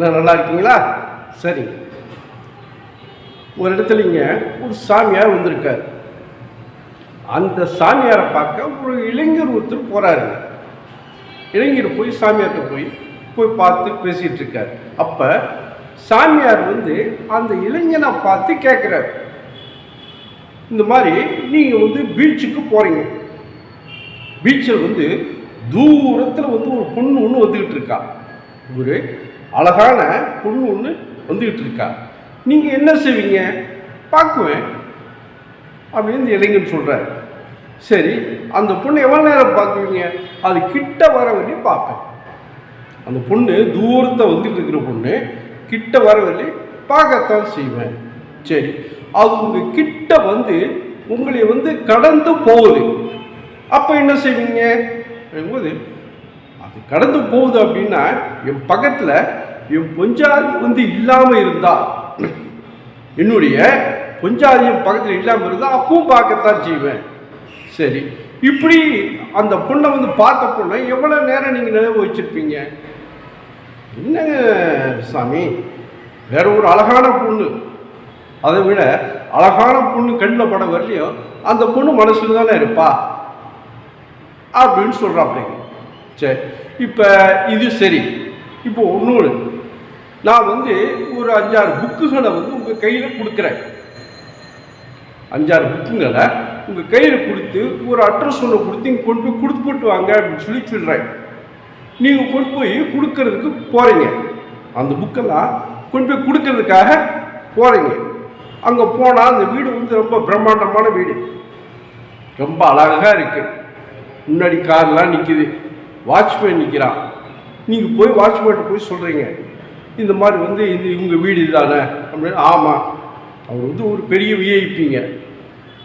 எல்லாம் நல்லா இருக்கீங்களா? சரி, ஒரு இடத்துலங்க ஒரு சாமியார் வந்திருக்கார். அந்த சாமியாரை பார்க்க ஒரு இளைஞர் ஒருத்தர் போகிறாரு. இளைஞர் போய் சாமியார்கிட்ட போய் பார்த்து பேசிகிட்டு இருக்கார். அப்போ சாமியார் அந்த இளைஞனை பார்த்து கேட்குறாரு, இந்த மாதிரி நீங்கள் பீச்சுக்கு போகிறீங்க. பீச்சில் தூரத்தில் ஒரு பொண்ணு ஒன்று வந்துக்கிட்டு இருக்கா. ஒரு அழகான பொண்ணு ஒன்று வந்துக்கிட்டு இருக்கா. நீங்கள் என்ன செய்வீங்க? பார்க்குவேன் அப்படின்னு இந்த இளைஞன் சொல்கிறார். சரி, அந்த பொண்ணு எவ்வளோ நேரம் பார்க்குவீங்க? அது கிட்ட வர வரையும் பார்ப்பேன். அந்த பொண்ணு தூரத்தை வந்துட்டு இருக்கிற பொண்ணு கிட்ட வர வரையும் பார்க்கத்தான் செய்வேன். சரி, அது உங்கள் கிட்ட உங்களை கடந்து போகுது. அப்போ என்ன செய்வீங்க? போது அது கடந்து போகுது அப்படின்னா என் பக்கத்தில் என் பொஞ்சாதி இல்லாமல் இருந்தா, என்னுடைய பொஞ்சாதியும் பக்கத்தில் இல்லாமல் இருந்தால் அப்பவும் பார்க்கத்தான் செய்வேன். சரி, இப்படி அந்த பொண்ணை பார்த்த பொண்ணை எவ்வளோ நேரம் நீங்கள் நினைவு வச்சுருப்பீங்க? என்ன சாமி, வேற ஒரு அழகான பொண்ணு, அதை விட அழகான பொண்ணு கண்ணில் பட வரலையோ அந்த பொண்ணு மனசில் தானே இருப்பா அப்படின்னு சொல்கிறாப்பிங்க. சரி, இப்போ இது சரி. இப்போ ஒன்று, நான் ஒரு 5-6 புக்குகளை உங்கள் கையில் கொடுக்குறேன். 5-6 புக்குங்களை உங்கள் கையில் கொடுத்து ஒரு அட்ரஸ் ஒன்று கொடுத்து இங்கே கொண்டு போய் கொடுத்து போட்டு வாங்க அப்படின்னு சொல்கிறேன். நீங்கள் கொண்டு போய் கொடுக்கறதுக்கு போகிறீங்க. அந்த புக்கெல்லாம் கொண்டு போய் கொடுக்கறதுக்காக போகிறீங்க. அங்கே போனால் அந்த வீடு ரொம்ப பிரம்மாண்டமான வீடு, ரொம்ப அழகாக இருக்குது. முன்னாடி கார்லாம் நிற்கிது, வாட்ச்மேன் நிற்கிறான். நீங்கள் போய் வாட்ச்மேன்கிட்ட போய் சொல்கிறீங்க, இந்த மாதிரி இது இவங்க வீடு இதுதானே அப்படின்னு. ஆமாம், அவர் ஒரு பெரிய விஐபிங்க,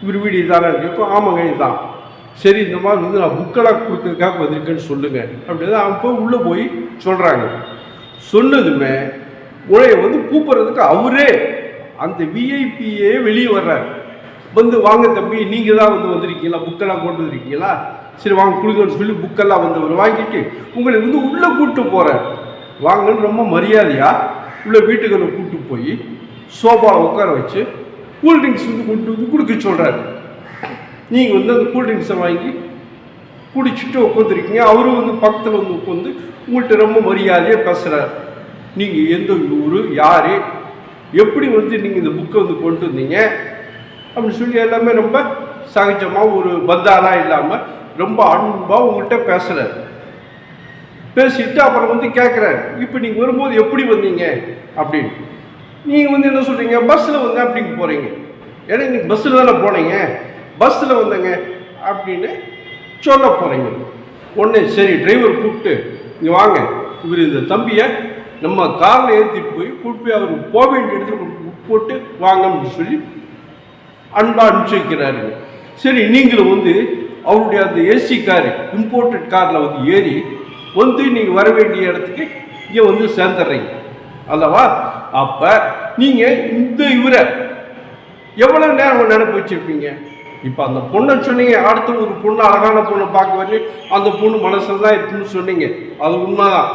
இவர் வீடு இதுதானே கேட்கும். ஆமாங்க இதுதான். சரி, இந்த மாதிரி நான் புக்கெல்லாம் கொடுக்கறதுக்காக வந்திருக்கேன்னு சொல்லுங்கள் அப்படின்னு அவன் போய் உள்ளே போய் சொல்கிறாங்க. சொன்னதுமே உடைய கூப்பிட்றதுக்கு அவரே அந்த விஐபியே வெளியே வர்றாரு. வாங்க தம்பி, நீங்கள் தான் வந்திருக்கீங்களா, புக்கெல்லாம் கொண்டு வந்துருக்கீங்களா? சரி வாங்க கொடுங்கன்னு சொல்லி புக்கெல்லாம் வாங்கிட்டு உங்களை உள்ளே கூப்பிட்டு போகிறார். வாங்கன்னு ரொம்ப மரியாதையாக உள்ள வீட்டுக்குள்ள கூப்பிட்டு போய் சோஃபாவில் உட்கார வச்சு கூல்ட்ரிங்க்ஸ் கொண்டு கொடுக்க சொல்கிறார். நீங்கள் அந்த கூல்ட்ரிங்க்ஸை வாங்கி குடிச்சிட்டு உட்காந்துருக்கீங்க. அவரும் பக்கத்தில் உட்காந்து உங்கள்கிட்ட ரொம்ப மரியாதையாக பேசுகிறார். நீங்கள் எந்த ஊர், யார், எப்படி நீங்கள் இந்த புக்கை கொண்டு வந்தீங்க அப்படின்னு சொல்லி எல்லாமே ரொம்ப சகஜமாக ஒரு பந்தாலாம் இல்லாமல் ரொம்ப அன்பாக உங்கள்கிட்ட பேசுகிறார். பேசிட்டு அப்புறம் கேட்குறாரு, இப்போ நீங்கள் வரும்போது எப்படி வந்தீங்க அப்படின்னு. நீங்கள் என்ன சொல்கிறீங்க? பஸ்ஸில் வந்தேன் அப்படின்னு போகிறீங்க. ஏன்னா நீங்கள் பஸ்ஸில் தானே போனீங்க, பஸ்ஸில் வந்தேங்க அப்படின்னு சொல்ல போகிறீங்க. உடனே சரி, டிரைவர் கூப்பிட்டு இங்கே வாங்க, இவர் இந்த தம்பியை நம்ம காரில் ஏற்றிட்டு கூப்பிட்டு போய் அவர் போக வேண்டிய இடத்துல போட்டு வாங்க அப்படின்னு சொல்லி அன்பாக அனுப்பிச்சி வைக்கிறாருங்க. சரி, நீங்களும் அவருடைய அந்த ஏசி காரு, இம்போர்ட்டட் காரில் ஏறி நீங்கள் வர வேண்டிய இடத்துக்கு இங்கே சேர்ந்துடுறீங்க அல்லவா? அப்போ நீங்கள் இவரை எவ்வளோ நேரம் நினைப்பு வச்சுருப்பீங்க? இப்போ அந்த பொண்ணை சொன்னீங்க, அடுத்த ஒரு பொண்ணு, அழகான பொண்ணை பார்க்க வரலையும் அந்த பொண்ணு மனசில் தான் இருக்குன்னு சொன்னீங்க, அது உண்மைதான்.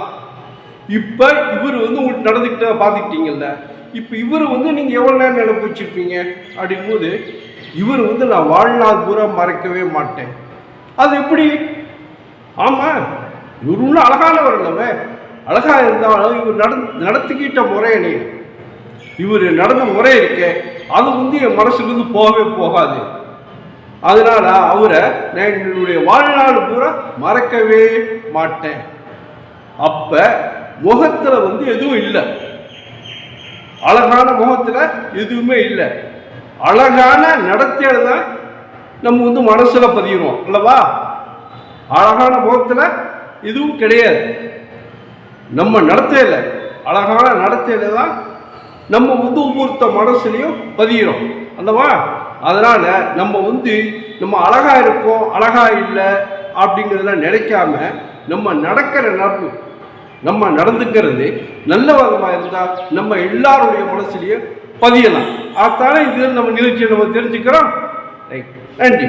இப்போ இவர் உங்களுக்கு நடந்துக்கிட்ட பார்த்துக்கிட்டீங்கல்ல, இப்போ இவர் நீங்கள் எவ்வளோ நேரம் நினைப்பு வச்சுருப்பீங்க அப்படிங்கும்போது இவர் நான் வாழ்நாள் பூரா மறக்கவே மாட்டேன். அது எப்படி? ஆமாம், இவர் இன்னும் அழகானவர் இல்லவே, அழகாக இருந்தாலும் இவர் நடத்திக்கிட்ட முறையணி, இவர் நடந்த முறை இருக்கே, அது என் மனசுக்கு போகவே போகாது. அதனால் அவரை நான் என்னுடைய வாழ்நாள் பூரா மறக்கவே மாட்டேன். அப்போ முகத்தில் எதுவும் இல்லை, அழகான முகத்தில் எதுவுமே இல்லை, அழகான நடத்தையில தான் நம்ம மனசில் பதிகிறோம் அல்லவா? அழகான முகத்தில் எதுவும் கிடையாது. நம்ம நடத்தையில், அழகான நடத்தையில தான் நம்ம ஒவ்வொருத்த மனசுலையும் பதிகிறோம் அல்லவா? அதனால் நம்ம நம்ம அழகாக இருக்கோம், அழகாக இல்லை அப்படிங்கிறதெல்லாம் நினைக்காம நம்ம நடக்கிற நடப்பு, நம்ம நடந்துக்கிறது நல்ல விதமாக இருந்தால் நம்ம எல்லாருடைய மனசுலையும் பதியலாம். அதான இது நம்ம நிகழ்ச்சியை நம்ம தெரிஞ்சுக்கிறோம். ரைட், நன்றி.